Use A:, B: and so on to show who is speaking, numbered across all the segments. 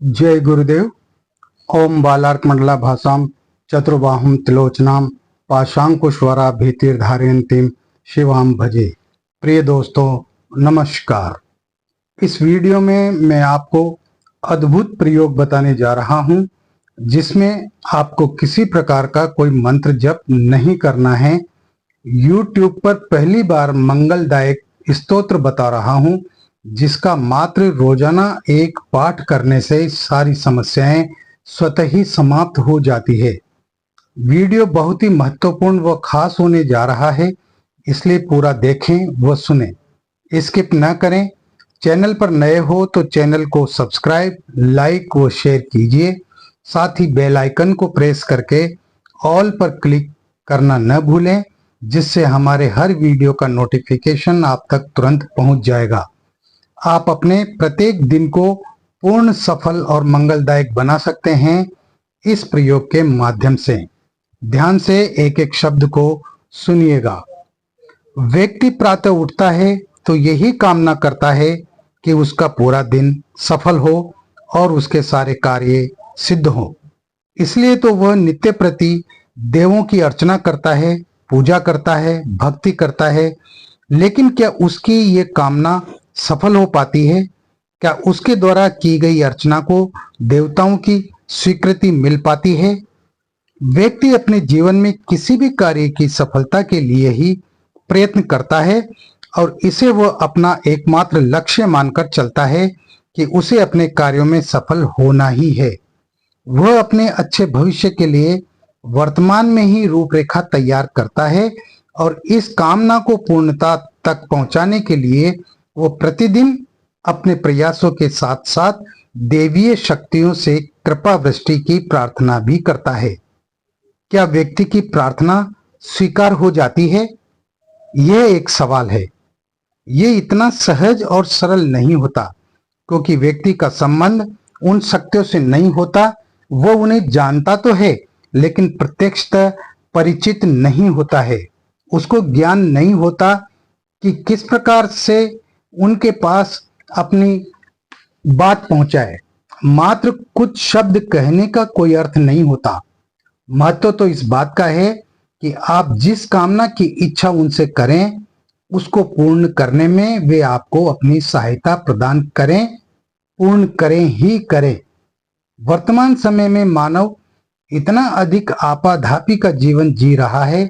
A: जय गुरुदेव। ओम बालार्क मंडला भाषाम चतुर्बाहुम त्रिलोचनाम पाशांकुश्वरा भीतिर्धारयन्तीम शिवाम भजे। प्रिय दोस्तों, नमस्कार। इस वीडियो में मैं आपको अद्भुत प्रयोग बताने जा रहा हूं, जिसमें आपको किसी प्रकार का कोई मंत्र जप नहीं करना है। YouTube पर पहली बार मंगलदायक स्तोत्र बता रहा हूं, जिसका मात्र रोजाना एक पाठ करने से सारी समस्याएं स्वतः ही समाप्त हो जाती है। वीडियो बहुत ही महत्वपूर्ण व खास होने जा रहा है, इसलिए पूरा देखें व सुनें, स्किप न करें। चैनल पर नए हो तो चैनल को सब्सक्राइब, लाइक व शेयर कीजिए। साथ ही बेल आइकन को प्रेस करके ऑल पर क्लिक करना न भूलें, जिससे हमारे हर वीडियो का नोटिफिकेशन आप तक तुरंत पहुंच जाएगा। आप अपने प्रत्येक दिन को पूर्ण सफल और मंगलदायक बना सकते हैं इस प्रयोग के माध्यम से। ध्यान से एक एक शब्द को सुनिएगा। व्यक्ति प्रातः उठता है तो यही कामना करता है कि उसका पूरा दिन सफल हो और उसके सारे कार्य सिद्ध हो। इसलिए तो वह नित्य प्रति देवों की अर्चना करता है, पूजा करता है, भक्ति करता है। लेकिन क्या उसकी ये कामना सफल हो पाती है? क्या उसके द्वारा की गई अर्चना को देवताओं की स्वीकृति मिल पाती है? व्यक्ति अपने जीवन में किसी भी कार्य की सफलता के लिए ही प्रयत्न करता है और इसे वह अपना एकमात्र लक्ष्य मानकर चलता है कि उसे अपने कार्यों में सफल होना ही है। वह अपने अच्छे भविष्य के लिए वर्तमान में ही रूपरेखा तैयार करता है और इस कामना को पूर्णता तक पहुंचाने के लिए वो प्रतिदिन अपने प्रयासों के साथ साथ देवीय शक्तियों से कृपा वृष्टि की प्रार्थना भी करता है। क्या व्यक्ति की प्रार्थना स्वीकार हो जाती है? यह एक सवाल है। ये इतना सहज और सरल नहीं होता, क्योंकि व्यक्ति का संबंध उन शक्तियों से नहीं होता। वो उन्हें जानता तो है, लेकिन प्रत्यक्षतः परिचित नहीं होता है। उसको ज्ञान नहीं होता कि किस प्रकार से उनके पास अपनी बात पहुंचाए। मात्र कुछ शब्द कहने का कोई अर्थ नहीं होता। महत्व तो इस बात का है कि आप जिस कामना की इच्छा उनसे करें, उसको पूर्ण करने में वे आपको अपनी सहायता प्रदान करें, पूर्ण करें ही करें। वर्तमान समय में मानव इतना अधिक आपाधापी का जीवन जी रहा है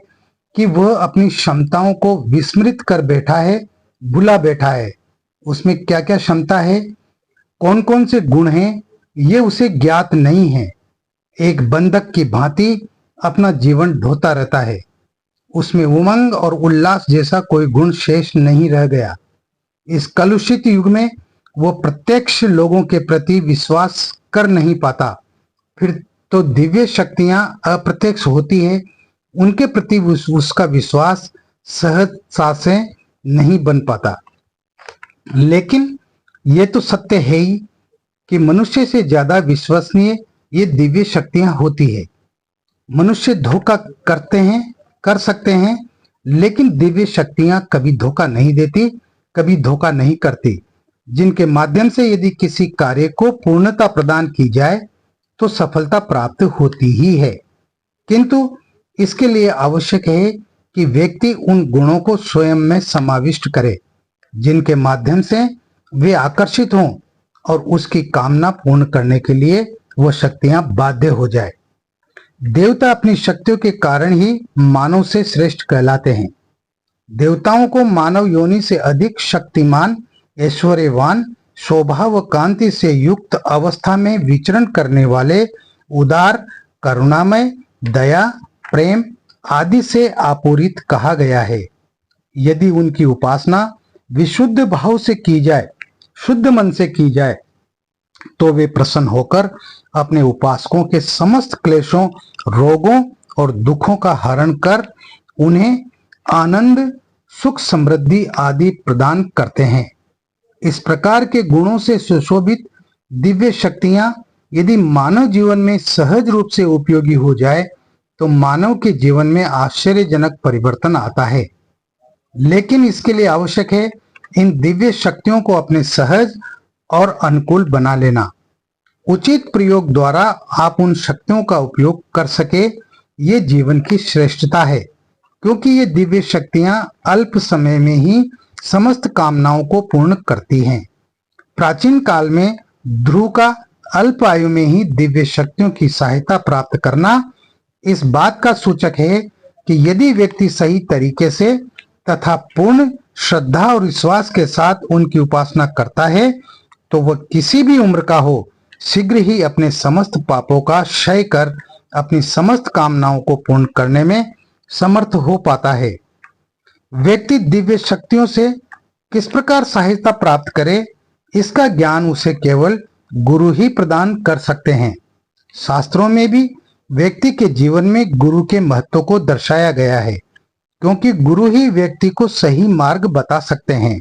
A: कि वह अपनी क्षमताओं को विस्मृत कर बैठा है, भुला बैठा है। उसमें क्या क्या क्षमता है, कौन कौन से गुण हैं, ये उसे ज्ञात नहीं है। एक बंधक की भांति अपना जीवन ढोता रहता है। उसमें उमंग और उल्लास जैसा कोई गुण शेष नहीं रह गया। इस कलुषित युग में वो प्रत्यक्ष लोगों के प्रति विश्वास कर नहीं पाता। फिर तो दिव्य शक्तियां अप्रत्यक्ष होती है, उनके प्रति उसका विश्वास सहजता से नहीं बन पाता। लेकिन ये तो सत्य है ही कि मनुष्य से ज्यादा विश्वसनीय ये दिव्य शक्तियां होती है। मनुष्य धोखा कर सकते हैं, लेकिन दिव्य शक्तियां कभी धोखा नहीं देती, कभी धोखा नहीं करती। जिनके माध्यम से यदि किसी कार्य को पूर्णता प्रदान की जाए तो सफलता प्राप्त होती ही है। किंतु इसके लिए आवश्यक है कि व्यक्ति उन गुणों को स्वयं में समाविष्ट करे, जिनके माध्यम से वे आकर्षित हों और उसकी कामना पूर्ण करने के लिए वह शक्तियां बाध्य हो जाए। देवता अपनी शक्तियों के कारण ही मानव से श्रेष्ठ कहलाते हैं। देवताओं को मानव योनि से अधिक शक्तिमान, ऐश्वर्यवान, शोभा व कांति से युक्त अवस्था में विचरण करने वाले, उदार, करुणामय, दया, प्रेम आदि से आपूरित कहा गया है। यदि उनकी उपासना विशुद्ध भाव से की जाए, शुद्ध मन से की जाए, तो वे प्रसन्न होकर अपने उपासकों के समस्त क्लेशों, रोगों और दुखों का हरण कर उन्हें आनंद, सुख, समृद्धि आदि प्रदान करते हैं। इस प्रकार के गुणों से सुशोभित दिव्य शक्तियां यदि मानव जीवन में सहज रूप से उपयोगी हो जाए तो मानव के जीवन में आश्चर्यजनक परिवर्तन आता है। लेकिन इसके लिए आवश्यक है इन दिव्य शक्तियों को अपने सहज और अनुकूल बना लेना। उचित प्रयोग द्वारा आप उन शक्तियों का उपयोग कर सके, ये जीवन की श्रेष्ठता है, क्योंकि ये दिव्य शक्तियां अल्प समय में ही समस्त कामनाओं को पूर्ण करती हैं। प्राचीन काल में ध्रुव का अल्प आयु में ही दिव्य शक्तियों की सहायता प्राप्त करना इस बात का सूचक है कि यदि व्यक्ति सही तरीके से तथा पूर्ण श्रद्धा और विश्वास के साथ उनकी उपासना करता है तो वह किसी भी उम्र का हो, शीघ्र ही अपने समस्त पापों का क्षय कर अपनी समस्त कामनाओं को पूर्ण करने में समर्थ हो पाता है। व्यक्ति दिव्य शक्तियों से किस प्रकार सहायता प्राप्त करे, इसका ज्ञान उसे केवल गुरु ही प्रदान कर सकते हैं। शास्त्रों में भी व्यक्ति के जीवन में गुरु के महत्व को दर्शाया गया है, क्योंकि गुरु ही व्यक्ति को सही मार्ग बता सकते हैं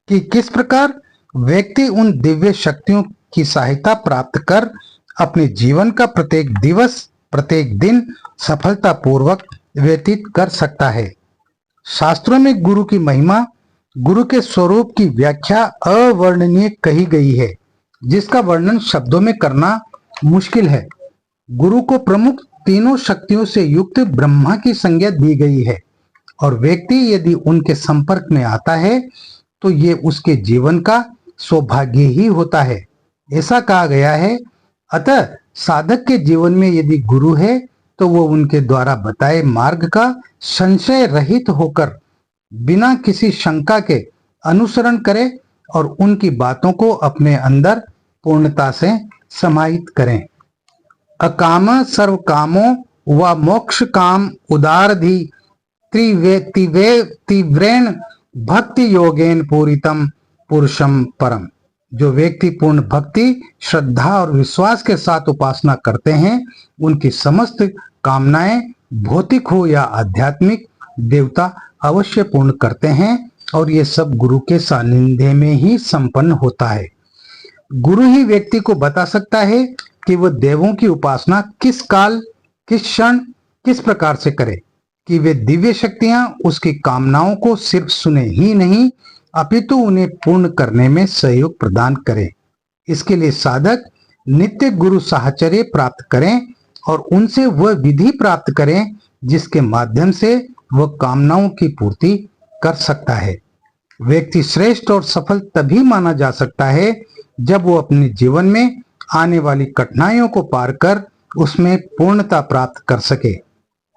A: कि किस प्रकार व्यक्ति उन दिव्य शक्तियों की सहायता प्राप्त कर अपने जीवन का प्रत्येक दिवस, प्रत्येक दिन सफलतापूर्वक व्यतीत कर सकता है। शास्त्रों में गुरु की महिमा, गुरु के स्वरूप की व्याख्या अवर्णनीय कही गई है, जिसका वर्णन शब्दों में करना मुश्किल है। गुरु को प्रमुख तीनों शक्तियों से युक्त ब्रह्मा की संज्ञा दी गई है और व्यक्ति यदि उनके संपर्क में आता है तो ये उसके जीवन का सौभाग्य ही होता है। ऐसा कहा गया है, अतः साधक के जीवन में यदि गुरु है तो वो उनके द्वारा बताए मार्ग का संशय रहित होकर बिना किसी शंका के अनुसरण करे और उनकी बातों को अपने अंदर पूर्णता से समाहित करें। अकाम सर्व कामो व मोक्ष काम उदारधि तीव्रेण भक्ति योगेन पूरितम पुरुषम परम। जो व्यक्ति पूर्ण भक्ति, श्रद्धा और विश्वास के साथ उपासना करते हैं, उनकी समस्त कामनाएं भौतिक हो या आध्यात्मिक देवता अवश्य पूर्ण करते हैं और ये सब गुरु के सानिध्य में ही संपन्न होता है। गुरु ही व्यक्ति को बता सकता है कि वह देवों की उपासना किस काल, किस क्षण, किस प्रकार से करे, कि वे दिव्य शक्तियां उसकी कामनाओं को सिर्फ सुने ही नहीं अपितु उन्हें पूर्ण करने में सहयोग प्रदान करें। इसके लिए साधक नित्य गुरु साहचर्य प्राप्त करें और उनसे वह विधि प्राप्त करें जिसके माध्यम से वह कामनाओं की पूर्ति कर सकता है। व्यक्ति श्रेष्ठ और सफल तभी माना जा सकता है जब वो अपने जीवन में आने वाली कठिनाइयों को पार कर उसमें पूर्णता प्राप्त कर सके,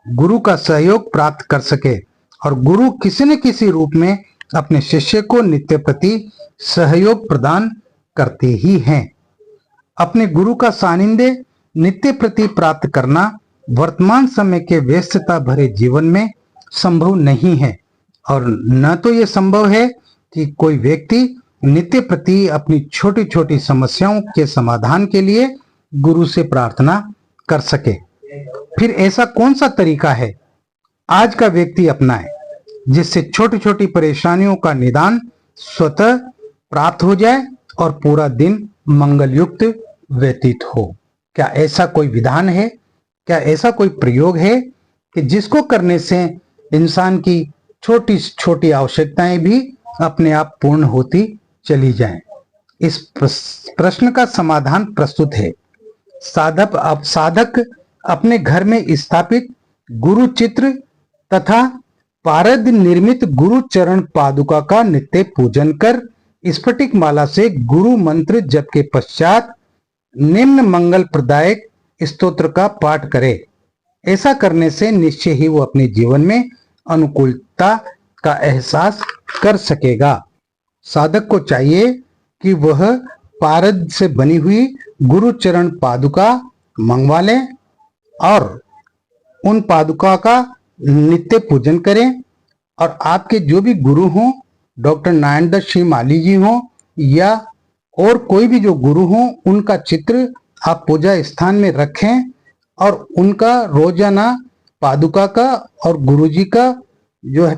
A: गुरु का सहयोग प्राप्त कर सके और गुरु किसी न किसी रूप में अपने शिष्य को नित्य प्रति सहयोग प्रदान करते ही हैं। अपने गुरु का सानिध्य नित्य प्रति प्राप्त करना वर्तमान समय के व्यस्तता भरे जीवन में संभव नहीं है और न तो ये संभव है कि कोई व्यक्ति नित्य प्रति अपनी छोटी छोटी समस्याओं के समाधान के लिए गुरु से प्रार्थना कर सके। फिर ऐसा कौन सा तरीका है आज का व्यक्ति अपनाए जिससे छोटी छोटी परेशानियों का निदान स्वतः प्राप्त हो जाए और पूरा दिन मंगल युक्त व्यतीत हो? क्या ऐसा कोई विधान है, क्या ऐसा कोई प्रयोग है कि जिसको करने से इंसान की छोटी छोटी आवश्यकताएं भी अपने आप पूर्ण होती चली जाएं? इस प्रश्न का समाधान प्रस्तुत है। साधक अपने घर में स्थापित गुरु चित्र तथा पारद निर्मित गुरु चरण पादुका का नित्य पूजन कर स्फटिक माला से गुरु मंत्र जप के पश्चात निम्न मंगल प्रदायक स्तोत्र का पाठ करे। ऐसा करने से निश्चय ही वो अपने जीवन में अनुकूलता का एहसास कर सकेगा। साधक को चाहिए कि वह पारद से बनी हुई गुरु चरण पादुका मंगवा ले और उन पादुका का नित्य पूजन करें और आपके जो भी गुरु हों, डॉक्टर नारायण दत्त श्री माली जी हों या और कोई भी जो गुरु हों, उनका चित्र आप पूजा स्थान में रखें और उनका रोजाना पादुका का और गुरु जी का जो है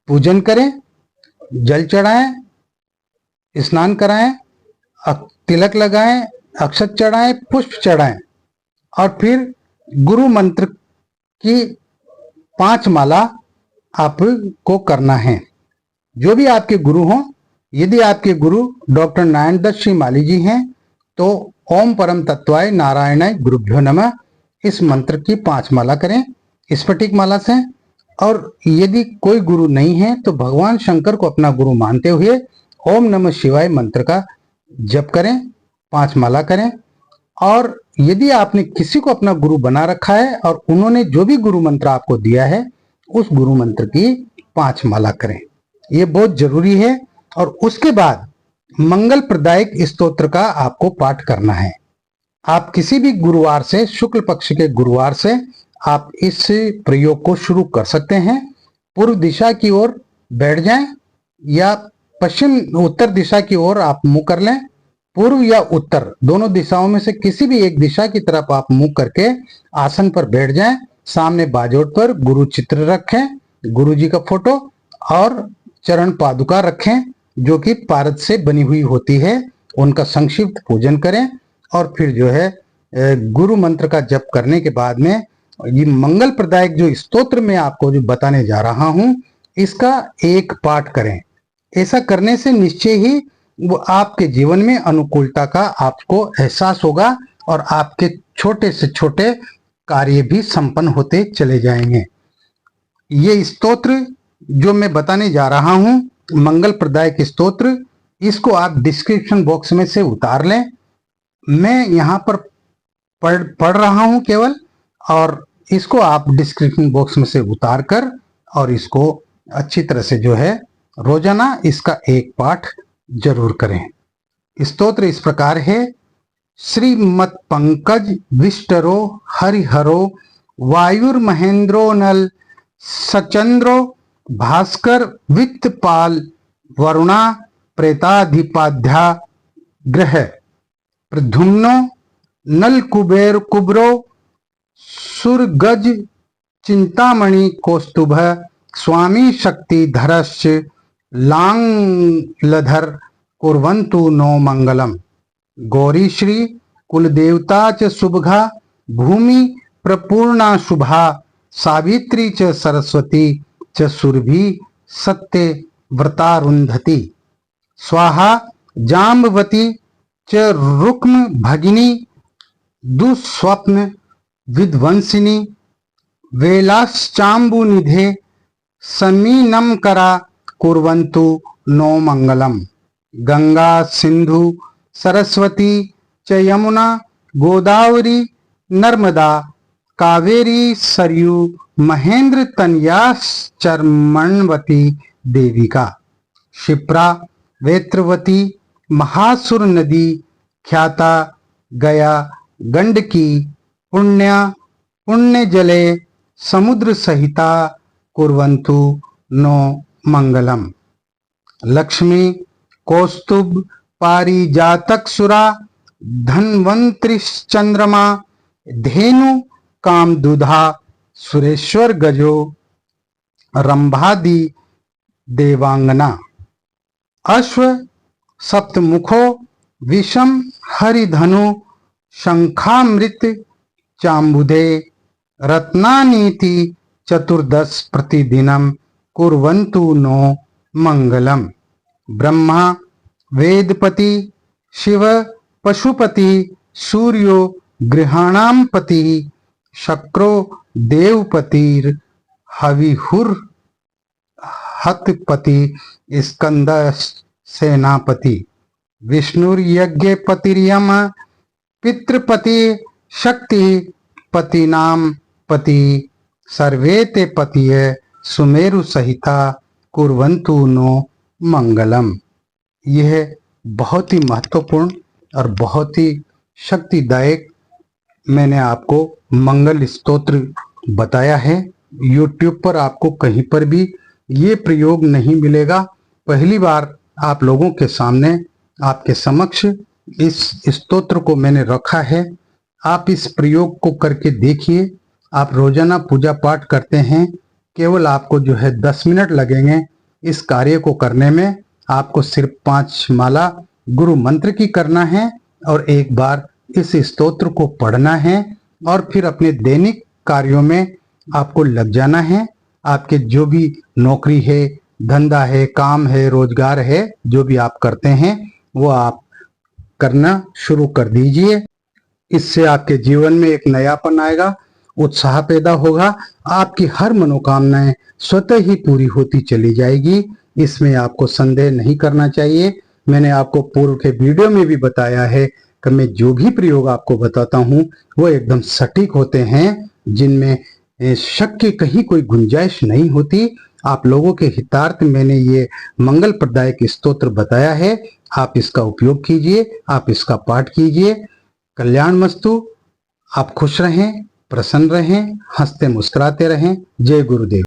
A: पूजन करें, जल चढ़ाएं, स्नान कराएं, तिलक लगाएं, अक्षत चढ़ाएं, पुष्प चढ़ाएं और फिर गुरु मंत्र की 5 माला आपको करना है। जो भी आपके गुरु हों, यदि आपके गुरु डॉक्टर नारायण दत्त श्री माली जी हैं तो ओम परम तत्वाय नारायणाय गुरुभ्यो नमः। इस मंत्र की 5 माला करें स्फटिक माला से। और यदि कोई गुरु नहीं है तो भगवान शंकर को अपना गुरु मानते हुए ओम नमः शिवाय मंत्र का जप करें, 5 माला करें। और यदि आपने किसी को अपना गुरु बना रखा है और उन्होंने जो भी गुरु मंत्र आपको दिया है उस गुरु मंत्र की 5 माला करें, ये बहुत जरूरी है। और उसके बाद मंगल प्रदायक स्तोत्र का आपको पाठ करना है। आप किसी भी गुरुवार से, शुक्ल पक्ष के गुरुवार से आप इस प्रयोग को शुरू कर सकते हैं। पूर्व दिशा की ओर बैठ जाएं या पश्चिम उत्तर दिशा की ओर आप मुंह कर लें। पूर्व या उत्तर दोनों दिशाओं में से किसी भी एक दिशा की तरफ आप मुंह करके आसन पर बैठ जाएं। सामने बाजोट पर गुरु चित्र रखें, गुरु जी का फोटो और चरण पादुका रखें जो कि पारद से बनी हुई होती है। उनका संक्षिप्त पूजन करें और फिर जो है गुरु मंत्र का जप करने के बाद में ये मंगल प्रदायक जो स्तोत्र में आपको जो बताने जा रहा हूं इसका एक पाठ करें। ऐसा करने से निश्चय ही वो आपके जीवन में अनुकूलता का आपको एहसास होगा और आपके छोटे से छोटे कार्य भी संपन्न होते चले जाएंगे। ये स्तोत्र जो मैं बताने जा रहा हूं मंगल प्रदायक स्तोत्र, इसको आप डिस्क्रिप्शन बॉक्स में से उतार लें। मैं यहाँ पर पढ़ रहा हूं केवल, और इसको आप डिस्क्रिप्शन बॉक्स में से उतार कर और इसको अच्छी तरह से जो है रोजाना इसका एक पाठ जरूर करें। स्तोत्र इस प्रकार है। श्रीमत् पंकज विष्टरो हरिहरो वायुर्महेंद्रो नल सचंद्रो भास्कर वित्तपाल वरुणा प्रेताधिपाध्या ग्रह प्रद्युम्नो नल कुबेर कुबरो सुरगज चिंतामणि कौस्तुभ स्वामी शक्ति धरश्च लांगलधर कुर्वन्तु नो मंगलम। गौरी श्री कुलदेवता च शुभगा भूमि प्रपूर्णा शुभा सावित्री च सरस्वती च सुरभि सत्य व्रतारुंधति। स्वाहा जाम्बवती च रुक्म भगिनी दुस्वप्न विध्वंसिनी वेलाश्चाम्बुनिधे समीनं करा कुर्वन्तु नो मंगलम। गंगा सिंधु सरस्वती च यमुना गोदावरी नर्मदा कावेरी सरयू महेंद्र तनयाश्चर्मण्वती देविका। क्षिप्रा वेत्रवती महासुर नदी ख्याता गया गंडकी पुण्य जले समुद्र सहिता कुर्वन्तु नो मंगलम। लक्ष्मी कौस्तुभ पारिजातक सुरा धन्वंतरिश्चंद्रमा धेनु कामदुधा सुरेश्वर गजो रंभादि देवांगना। अश्व सप्तमुखो विषम हरिधनु शंखामृत चांबुदे रत्नानीति चतुर्दश प्रतिदिनम कुर्वन्तु नो मंगलम। ब्रह्मा वेदपति शिव पशुपति सूर्यो गृहाणां पति शक्रो देवपतिर हविहुर हतपति स्कंद सेनापति। विष्णुर्यज्ञपतिर्यम पितृपति शक्ति पतिनाम पति सर्वे ते पतिय सुमेरु सहिता कुर्वन्तु नो मंगलम। यह बहुत ही महत्वपूर्ण और बहुत ही शक्तिदायक मैंने आपको मंगल स्तोत्र बताया है। YouTube पर आपको कहीं पर भी ये प्रयोग नहीं मिलेगा। पहली बार आप लोगों के सामने, आपके समक्ष इस स्तोत्र को मैंने रखा है। आप इस प्रयोग को करके देखिए। आप रोजाना पूजा पाठ करते हैं, केवल आपको जो है 10 मिनट लगेंगे इस कार्य को करने में। आपको सिर्फ 5 माला गुरु मंत्र की करना है और एक बार इस स्तोत्र को पढ़ना है और फिर अपने दैनिक कार्यों में आपको लग जाना है। आपके जो भी नौकरी है, धंधा है, काम है, रोजगार है, जो भी आप करते हैं वो आप करना शुरू कर दीजिए। इससे आपके जीवन में एक नयापन आएगा, उत्साह पैदा होगा, आपकी हर मनोकामनाएं स्वतः ही पूरी होती चली जाएगी। इसमें आपको संदेह नहीं करना चाहिए। मैंने आपको पूर्व के वीडियो में भी बताया है कि मैं जो भी प्रयोग आपको बताता हूँ वो एकदम सटीक होते हैं, जिनमें शक की कहीं कोई गुंजाइश नहीं होती। आप लोगों के हितार्थ मैंने ये मंगल प्रदायक स्तोत्र बताया है। आप इसका उपयोग कीजिए, आप इसका पाठ कीजिए। कल्याण मस्तु। आप खुश रहें, प्रसन्न रहें, हंसते मुस्कुराते रहें। जय गुरुदेव।